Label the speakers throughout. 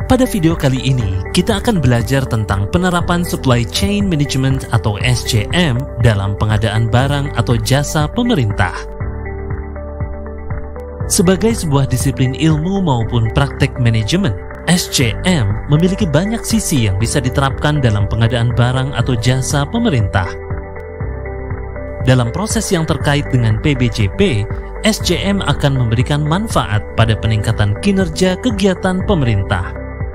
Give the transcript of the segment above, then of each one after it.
Speaker 1: Pada video kali ini, kita akan belajar tentang penerapan Supply Chain Management atau SCM dalam pengadaan barang atau jasa pemerintah. Sebagai sebuah disiplin ilmu maupun praktek manajemen, SCM memiliki banyak sisi yang bisa diterapkan dalam pengadaan barang atau jasa pemerintah. Dalam proses yang terkait dengan PBJP, SCM akan memberikan manfaat pada peningkatan kinerja kegiatan pemerintah.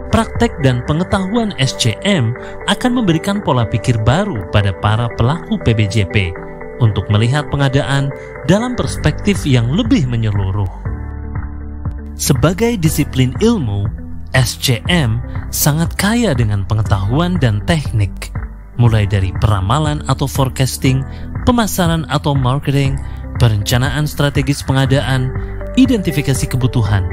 Speaker 1: Praktek dan pengetahuan SCM akan memberikan pola pikir baru pada para pelaku PBJP untuk melihat pengadaan dalam perspektif yang lebih menyeluruh. Sebagai disiplin ilmu, SCM sangat kaya dengan pengetahuan dan teknik, mulai dari peramalan atau forecasting, pemasaran atau marketing, perencanaan strategis pengadaan, identifikasi kebutuhan,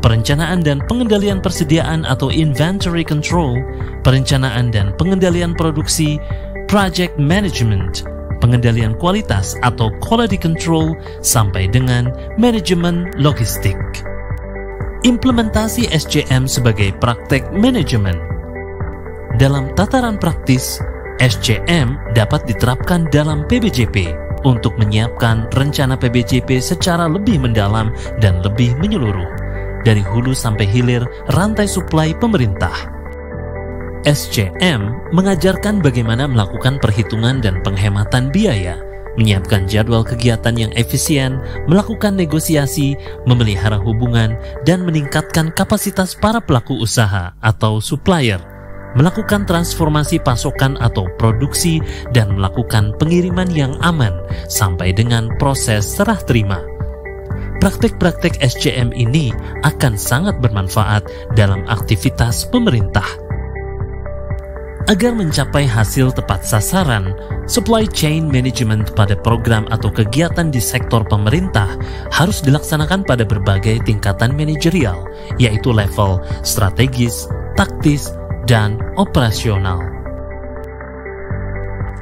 Speaker 1: perencanaan dan pengendalian persediaan atau inventory control, perencanaan dan pengendalian produksi, project management, pengendalian kualitas atau quality control, sampai dengan manajemen logistik. Implementasi SCM sebagai praktek manajemen. Dalam tataran praktis, SCM dapat diterapkan dalam PBJP untuk menyiapkan rencana PBJP secara lebih mendalam dan lebih menyeluruh, dari hulu sampai hilir rantai suplai pemerintah. SCM mengajarkan bagaimana melakukan perhitungan dan penghematan biaya, menyiapkan jadwal kegiatan yang efisien, melakukan negosiasi, memelihara hubungan, dan meningkatkan kapasitas para pelaku usaha atau supplier, melakukan transformasi pasokan atau produksi, dan melakukan pengiriman yang aman sampai dengan proses serah terima. Praktek-praktek SCM ini akan sangat bermanfaat dalam aktivitas pemerintah. Agar mencapai hasil tepat sasaran, supply chain management pada program atau kegiatan di sektor pemerintah harus dilaksanakan pada berbagai tingkatan manajerial, yaitu level strategis, taktis, dan operasional.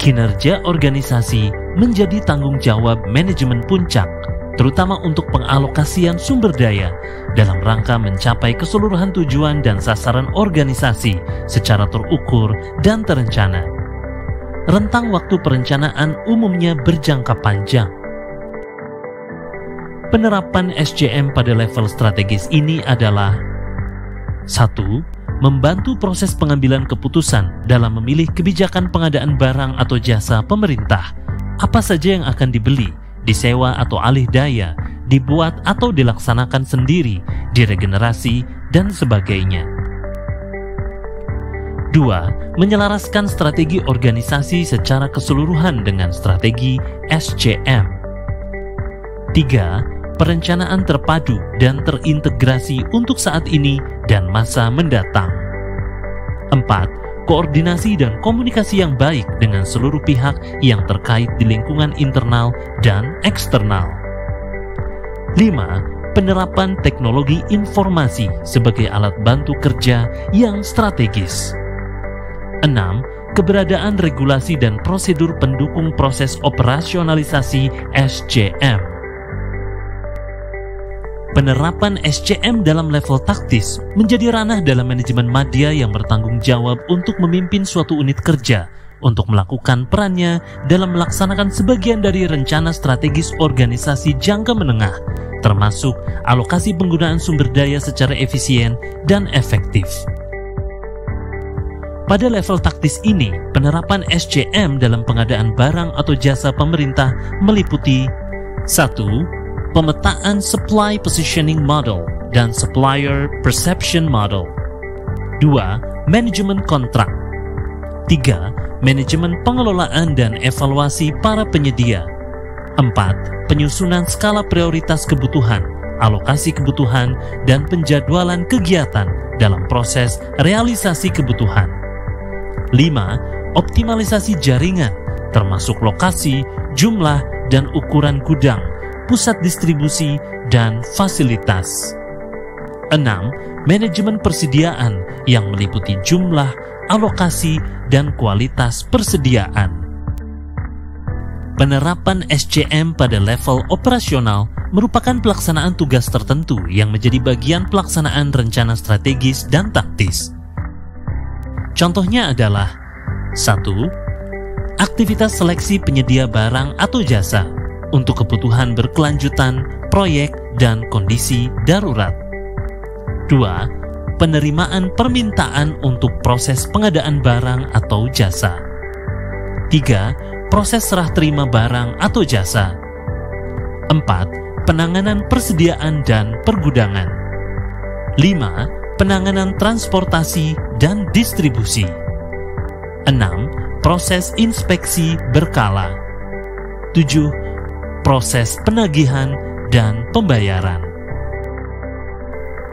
Speaker 1: Kinerja organisasi menjadi tanggung jawab manajemen puncak, terutama untuk pengalokasian sumber daya dalam rangka mencapai keseluruhan tujuan dan sasaran organisasi secara terukur dan terencana. Rentang waktu perencanaan umumnya berjangka panjang. Penerapan SCM pada level strategis ini adalah 1. Membantu proses pengambilan keputusan dalam memilih kebijakan pengadaan barang atau jasa pemerintah. Apa saja yang akan dibeli, disewa atau alih daya, dibuat atau dilaksanakan sendiri, diregenerasi, dan sebagainya. 2. Menyelaraskan strategi organisasi secara keseluruhan dengan strategi SCM. 3. Perencanaan terpadu dan terintegrasi untuk saat ini dan masa mendatang. 4. Koordinasi dan komunikasi yang baik dengan seluruh pihak yang terkait di lingkungan internal dan eksternal. 5. Penerapan teknologi informasi sebagai alat bantu kerja yang strategis. 6. Keberadaan regulasi dan prosedur pendukung proses operasionalisasi SCM. Penerapan SCM dalam level taktis menjadi ranah dalam manajemen madya yang bertanggung jawab untuk memimpin suatu unit kerja untuk melakukan perannya dalam melaksanakan sebagian dari rencana strategis organisasi jangka menengah, termasuk alokasi penggunaan sumber daya secara efisien dan efektif. Pada level taktis ini, penerapan SCM dalam pengadaan barang atau jasa pemerintah meliputi 1. Pemetaan Supply Positioning Model dan Supplier Perception Model. 2. Manajemen kontrak. 3. Manajemen pengelolaan dan evaluasi para penyedia. 4. Penyusunan skala prioritas kebutuhan, alokasi kebutuhan, dan penjadwalan kegiatan dalam proses realisasi kebutuhan. 5. Optimalisasi jaringan, termasuk lokasi, jumlah, dan ukuran gudang, pusat distribusi, dan fasilitas. 6. Manajemen persediaan yang meliputi jumlah, alokasi, dan kualitas persediaan. Penerapan SCM pada level operasional merupakan pelaksanaan tugas tertentu yang menjadi bagian pelaksanaan rencana strategis dan taktis. Contohnya adalah 1. Aktivitas seleksi penyedia barang atau jasa untuk kebutuhan berkelanjutan, proyek, dan kondisi darurat. 2. Penerimaan permintaan untuk proses pengadaan barang atau jasa. 3. Proses serah terima barang atau jasa. 4. Penanganan persediaan dan pergudangan. 5. Penanganan transportasi dan distribusi. 6. Proses inspeksi berkala. 7. Proses penagihan dan pembayaran.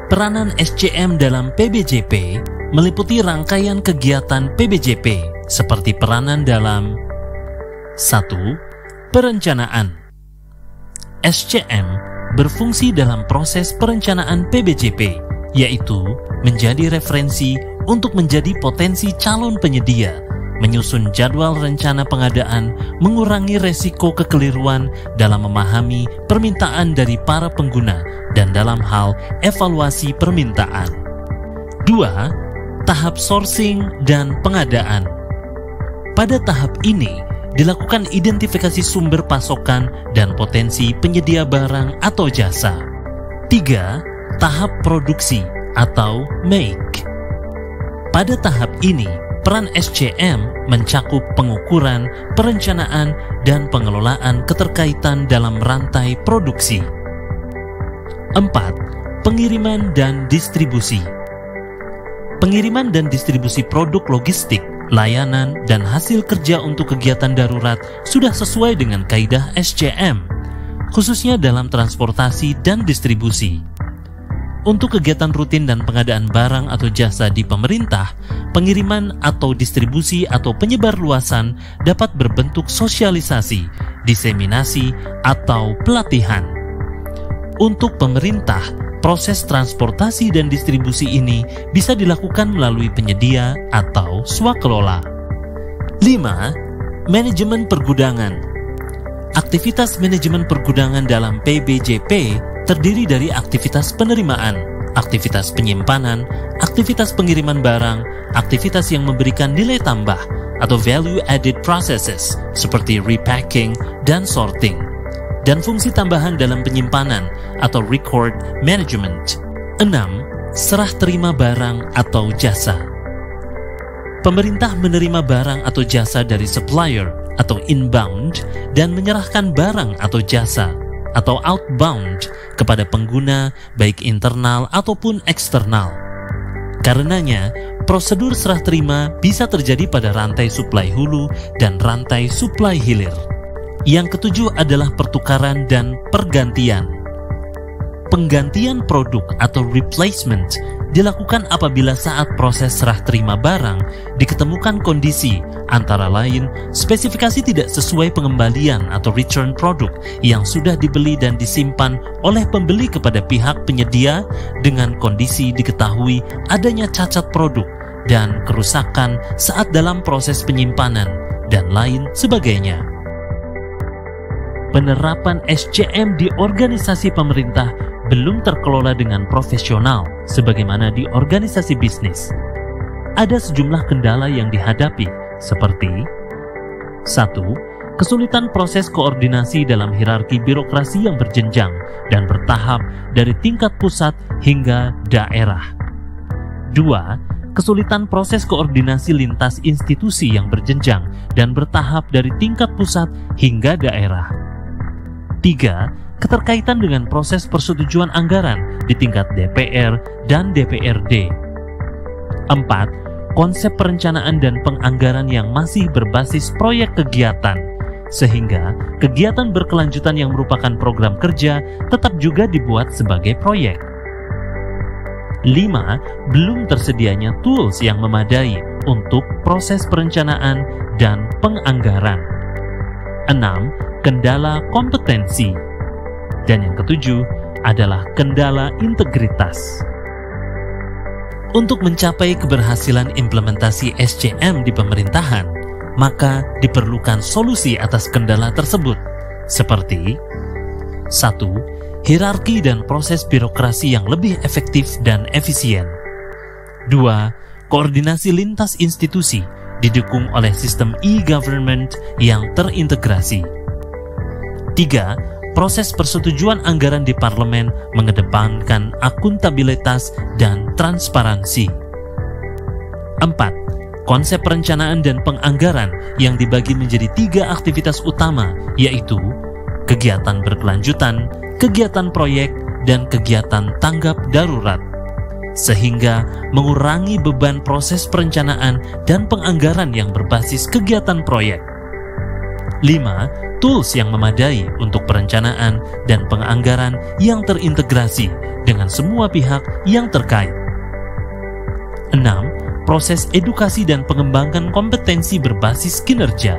Speaker 1: Peranan SCM dalam PBJP meliputi rangkaian kegiatan PBJP seperti peranan dalam 1. Perencanaan. SCM berfungsi dalam proses perencanaan PBJP, yaitu menjadi referensi untuk menjadi potensi calon penyedia, menyusun jadwal rencana pengadaan, mengurangi resiko kekeliruan dalam memahami permintaan dari para pengguna, dan dalam hal evaluasi permintaan. 2. Tahap sourcing dan pengadaan. Pada tahap ini, dilakukan identifikasi sumber pasokan dan potensi penyedia barang atau jasa. 3. Tahap produksi atau make. Pada tahap ini, peran SCM mencakup pengukuran, perencanaan, dan pengelolaan keterkaitan dalam rantai produksi. 4. Pengiriman dan distribusi. Pengiriman dan distribusi produk logistik, layanan, dan hasil kerja untuk kegiatan darurat sudah sesuai dengan kaidah SCM, khususnya dalam transportasi dan distribusi. Untuk kegiatan rutin dan pengadaan barang atau jasa di pemerintah, pengiriman atau distribusi atau penyebarluasan dapat berbentuk sosialisasi, diseminasi, atau pelatihan. Untuk pemerintah, proses transportasi dan distribusi ini bisa dilakukan melalui penyedia atau swakelola. 5. Manajemen pergudangan. Aktivitas manajemen pergudangan dalam PBJP terdiri dari aktivitas penerimaan, aktivitas penyimpanan, aktivitas pengiriman barang, aktivitas yang memberikan nilai tambah atau value added processes seperti repacking dan sorting, dan fungsi tambahan dalam penyimpanan atau record management. 6. Serah terima barang atau jasa. Pemerintah menerima barang atau jasa dari supplier atau inbound dan menyerahkan barang atau jasa atau outbound kepada pengguna baik internal ataupun eksternal. Karenanya, prosedur serah terima bisa terjadi pada rantai suplai hulu dan rantai suplai hilir. Yang ketujuh adalah pertukaran dan pergantian. Penggantian produk atau replacement dilakukan apabila saat proses serah terima barang diketemukan kondisi antara lain spesifikasi tidak sesuai pengembalian atau return produk yang sudah dibeli dan disimpan oleh pembeli kepada pihak penyedia dengan kondisi diketahui adanya cacat produk dan kerusakan saat dalam proses penyimpanan dan lain sebagainya. Penerapan SCM di organisasi pemerintah belum terkelola dengan profesional sebagaimana di organisasi bisnis. Ada sejumlah kendala yang dihadapi seperti 1. Kesulitan proses koordinasi dalam hierarki birokrasi yang berjenjang dan bertahap dari tingkat pusat hingga daerah. 2. Kesulitan proses koordinasi lintas institusi yang berjenjang dan bertahap dari tingkat pusat hingga daerah. 3. Keterkaitan dengan proses persetujuan anggaran di tingkat DPR dan DPRD. 4. Konsep perencanaan dan penganggaran yang masih berbasis proyek kegiatan, sehingga kegiatan berkelanjutan yang merupakan program kerja tetap juga dibuat sebagai proyek. 5. Belum tersedianya tools yang memadai untuk proses perencanaan dan penganggaran. 6. Kendala kompetensi. Dan yang ketujuh adalah kendala integritas. Untuk mencapai keberhasilan implementasi SCM di pemerintahan, maka diperlukan solusi atas kendala tersebut, seperti 1. Hierarki dan proses birokrasi yang lebih efektif dan efisien. 2. Koordinasi lintas institusi didukung oleh sistem e-government yang terintegrasi. 3. Proses persetujuan anggaran di parlemen mengedepankan akuntabilitas dan transparansi. 4. Konsep perencanaan dan penganggaran yang dibagi menjadi 3 aktivitas utama, yaitu kegiatan berkelanjutan, kegiatan proyek, dan kegiatan tanggap darurat, sehingga mengurangi beban proses perencanaan dan penganggaran yang berbasis kegiatan proyek. 5. Tools yang memadai untuk perencanaan dan penganggaran yang terintegrasi dengan semua pihak yang terkait. 6. Proses edukasi dan pengembangan kompetensi berbasis kinerja.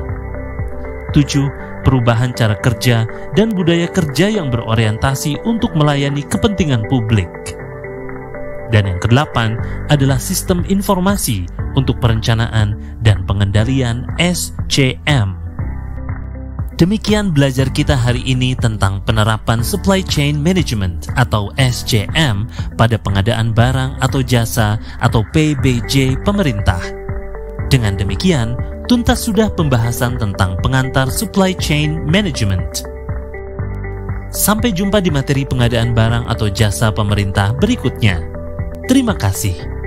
Speaker 1: 7. Perubahan cara kerja dan budaya kerja yang berorientasi untuk melayani kepentingan publik. Dan yang ke-8 adalah sistem informasi untuk perencanaan dan pengendalian SCM. Demikian belajar kita hari ini tentang penerapan Supply Chain Management atau SCM pada pengadaan barang atau jasa atau PBJ pemerintah. Dengan demikian, tuntas sudah pembahasan tentang pengantar Supply Chain Management. Sampai jumpa di materi pengadaan barang atau jasa pemerintah berikutnya. Terima kasih.